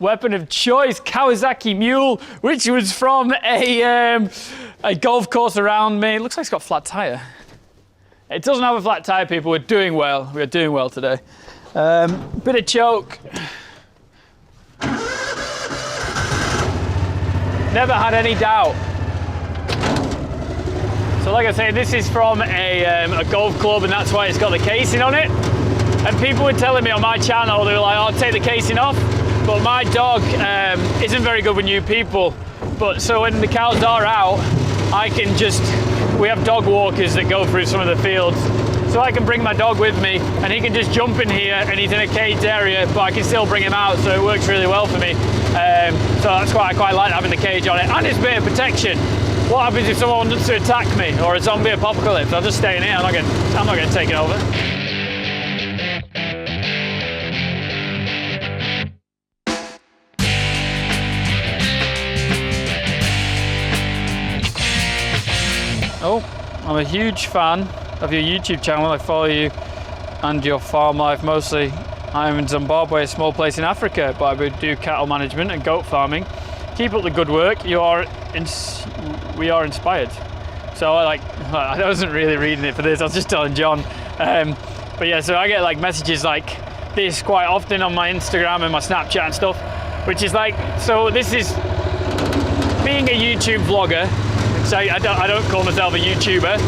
weapon of choice, Kawasaki mule, which was from a golf course around me. It looks like it's got a flat tire. It doesn't have a flat tire, people. We're doing well. We're doing well today. Bit of choke. Never had any doubt. So like I say, this is from a golf club, and that's why it's got the casing on it. And people were telling me on my channel, they were like, "Oh, take the casing off." But my dog isn't very good with new people. But so when the cows are out, we have dog walkers that go through some of the fields. So I can bring my dog with me, and he can just jump in here, and he's in a caged area, but I can still bring him out, so it works really well for me. So that's why I quite like having the cage on it, and it's a bit of protection. What happens if someone wants to attack me, or a zombie apocalypse? I'll just stay in here. I'm not going to take it over. Oh, I'm a huge fan of your YouTube channel. I follow you and your farm life mostly. I'm in Zimbabwe, a small place in Africa, but I do cattle management and goat farming. Keep up the good work. We are inspired. So I wasn't really reading it for this. I was just telling John. But yeah, so I get like messages like this quite often on my Instagram and my Snapchat and stuff, which is like, so this is being a YouTube vlogger. So I don't call myself a YouTuber.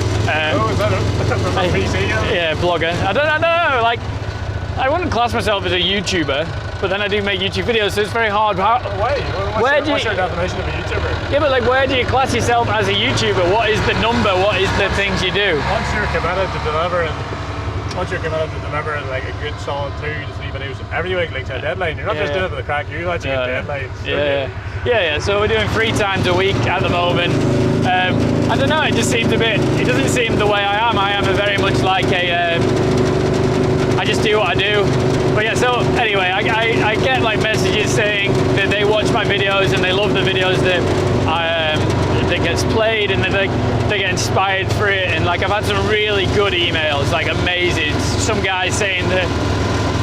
Yeah, blogger. I don't know. Like, I wouldn't class myself as a YouTuber, but then I do make YouTube videos, so it's very hard. What's your definition of a YouTuber? Yeah, but like, where do you class yourself as a YouTuber? What is the number? What is the things you do? Once you're committed to delivering like a good solid 2 to 3 videos every week, like to a deadline. You're not just doing it for the crack. You like to get deadlines. Yeah. So we're doing 3 times a week at the moment. I don't know. It just seems it doesn't seem the way I am. I am very much like I just do what I do. But yeah, so anyway, I get like messages saying that they watch my videos and they love the videos that gets played, and then they get inspired for it. And like, I've had some really good emails, like amazing. Some guy saying that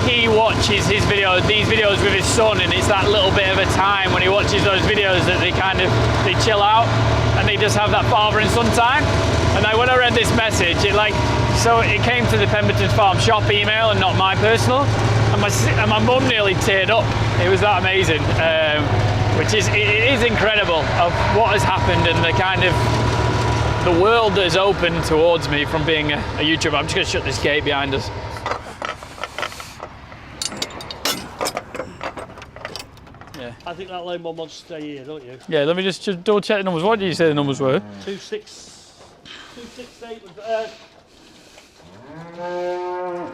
he watches these videos with his son, and it's that little bit of a time when he watches those videos that they chill out and they just have that father and son time. And when I read this message, it came to the Pemberton Farm Shop email and not my personal, and my mum nearly teared up. It was that amazing, which is incredible of what has happened and the world that has opened towards me from being a YouTuber. I'm just going to shut this gate behind us. Yeah. I think that lame one wants to stay here, don't you? Yeah, let me just double check the numbers. What did you say the numbers were? 268.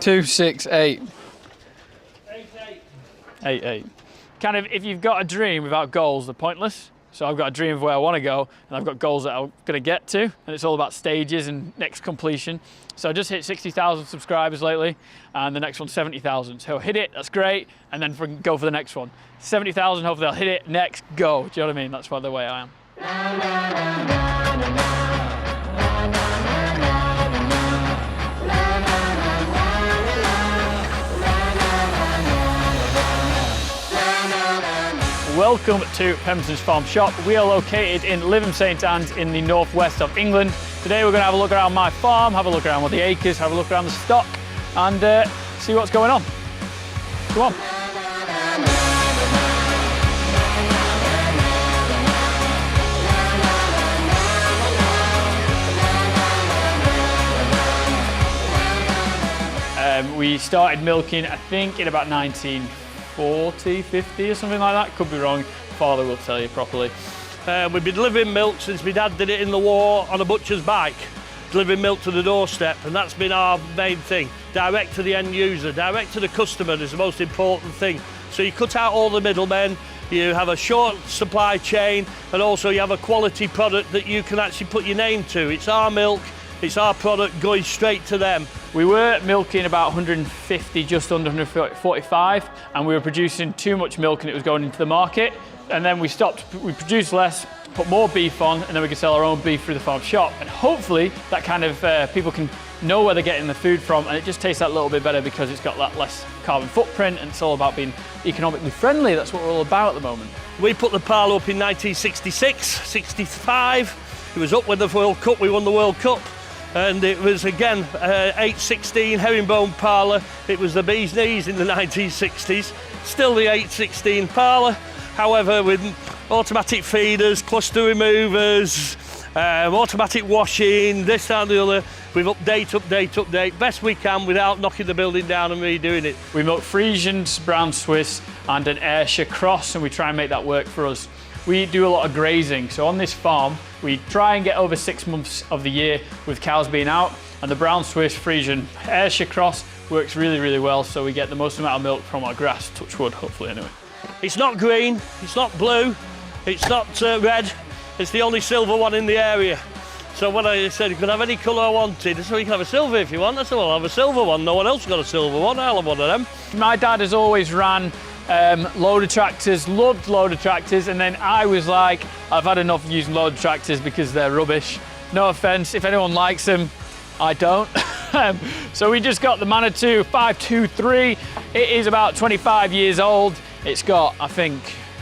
268. 88. 88. If you've got a dream without goals, they're pointless. So I've got a dream of where I want to go, and I've got goals that I'm going to get to, and it's all about stages and next completion. So I just hit 60,000 subscribers lately, and the next one's 70,000. So hit it, that's great, and then go for the next one. 70,000, hopefully I'll hit it, next, go. Do you know what I mean? That's the way I am. Welcome to Pemberton's Farm Shop. We are located in Lytham St Anne's in the northwest of England. Today we're going to have a look around my farm, have a look around with the acres, have a look around the stock, and see what's going on. Come on. We started milking, I think, in about 1940, 50 or something like that. Could be wrong. Father will tell you properly. We've been delivering milk since my dad did it in the war on a butcher's bike, delivering milk to the doorstep, and that's been our main thing. Direct to the end user, direct to the customer is the most important thing. So you cut out all the middlemen, you have a short supply chain, and also you have a quality product that you can actually put your name to. It's our milk, It's our product going straight to them. We were milking about 150, just under 145, and we were producing too much milk and it was going into the market. And then we stopped, we produced less, put more beef on, and then we can sell our own beef through the farm shop. And hopefully that kind of, people can know where they're getting the food from, and it just tastes that little bit better because it's got that less carbon footprint, and it's all about being economically friendly. That's what we're all about at the moment. We put the parlour up in 1966, 65. It was up with the World Cup, we won the World Cup. And it was again 816 herringbone parlour. It was the bee's knees in the 1960s. Still the 816 parlour. However, with automatic feeders, cluster removers, automatic washing, this and the other, we've update, best we can without knocking the building down and redoing it. We milk Friesians, Brown Swiss, and an Ayrshire cross, and we try and make that work for us. We do a lot of grazing, so on this farm, we try and get over 6 months of the year with cows being out, and the Brown Swiss, Friesian, Ayrshire cross works really, really well, so we get the most amount of milk from our grass, touch wood, hopefully anyway. It's not green, it's not blue, it's not red, it's the only silver one in the area. So when I said you could have any colour I wanted, I said, well, you can have a silver if you want. I said, well, I'll have a silver one. No one else got a silver one, I'll have one of them. My dad has always ran loader tractors, loved loader tractors, and then I was like, I've had enough of using loader tractors because they're rubbish. No offence, if anyone likes them, I don't. So we just got the Manitou 523. It is about 25 years old. It's got, I think,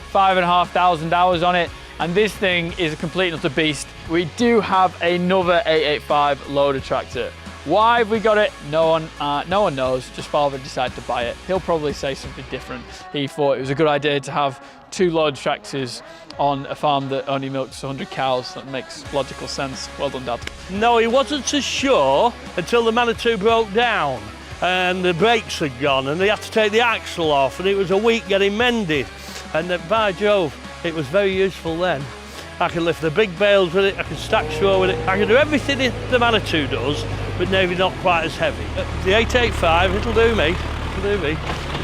5,500 hours on it, and this thing is a complete and utter beast. We do have another 885 loader tractor. Why have we got it? No one knows. Just father decided to buy it. He'll probably say something different. He thought it was a good idea to have 2 loader tractors on a farm that only milks 100 cows. That makes logical sense. Well done, Dad. No, he wasn't so sure until the Manitou broke down and the brakes had gone and they had to take the axle off, and it was a week getting mended. And by Jove, it was very useful then. I can lift the big bales with it, I can stack straw with it, I can do everything the Manitou does, but maybe not quite as heavy. The 885, it'll do me,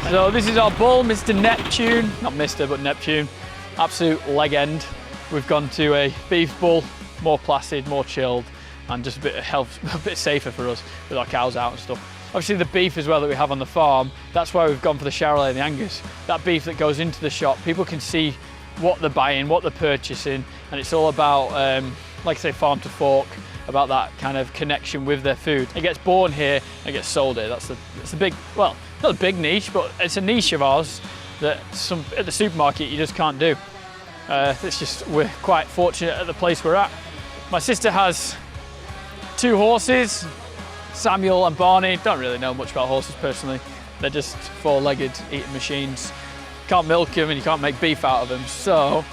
So this is our bull, Mr. Neptune. Not Mr, but Neptune. Absolute leg end. We've gone to a beef bull, more placid, more chilled, and just a bit of health, a bit safer for us with our cows out and stuff. Obviously the beef as well that we have on the farm, that's why we've gone for the Charolais and the Angus. That beef that goes into the shop, people can see what they're buying, what they're purchasing, and it's all about, like I say, farm to fork, about that kind of connection with their food. It gets born here, it gets sold here. That's the big, well, not a big niche, but it's a niche of ours that at the supermarket you just can't do. It's just, we're quite fortunate at the place we're at. My sister has 2 horses, Samuel and Barney. Don't really know much about horses personally. They're just 4-legged eating machines. Can't milk them and you can't make beef out of them. So,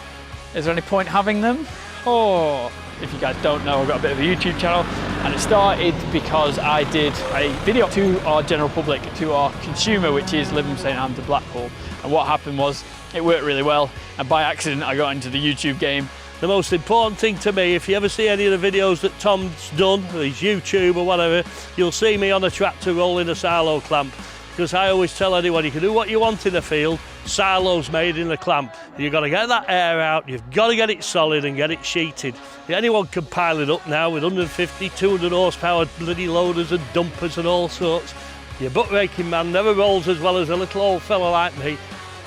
is there any point having them? Oh, if you guys don't know, I've got a bit of a YouTube channel, and it started because I did a video to our general public, to our consumer, which is Lytham, St Anne to Blackpool. And what happened was, it worked really well, and by accident I got into the YouTube game. The most important thing to me, if you ever see any of the videos that Tom's done, his YouTube or whatever, you'll see me on a tractor rolling a silo clamp. Because I always tell anyone, you can do what you want in the field, silo's made in the clamp. You've got to get that air out, you've got to get it solid and get it sheeted. Anyone can pile it up now with 150, 200 horsepower bloody loaders and dumpers and all sorts. Your butt raking man never rolls as well as a little old fella like me.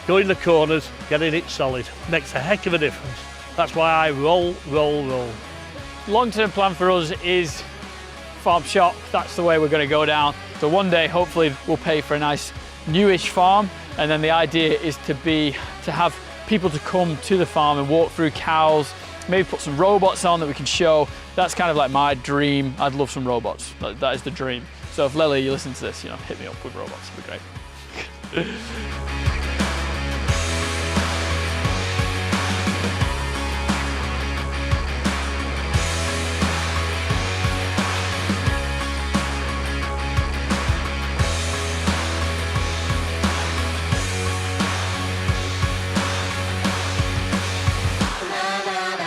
Go in the corners, getting it solid. Makes a heck of a difference. That's why I roll. Long-term plan for us is farm shop. That's the way we're going to go down. So one day, hopefully, we'll pay for a nice newish farm, and then the idea is to have people to come to the farm and walk through cows, maybe put some robots on that we can show. That's kind of like my dream. I'd love some robots. That is the dream. So if Lily, you listen to this, hit me up with robots. It'd be great.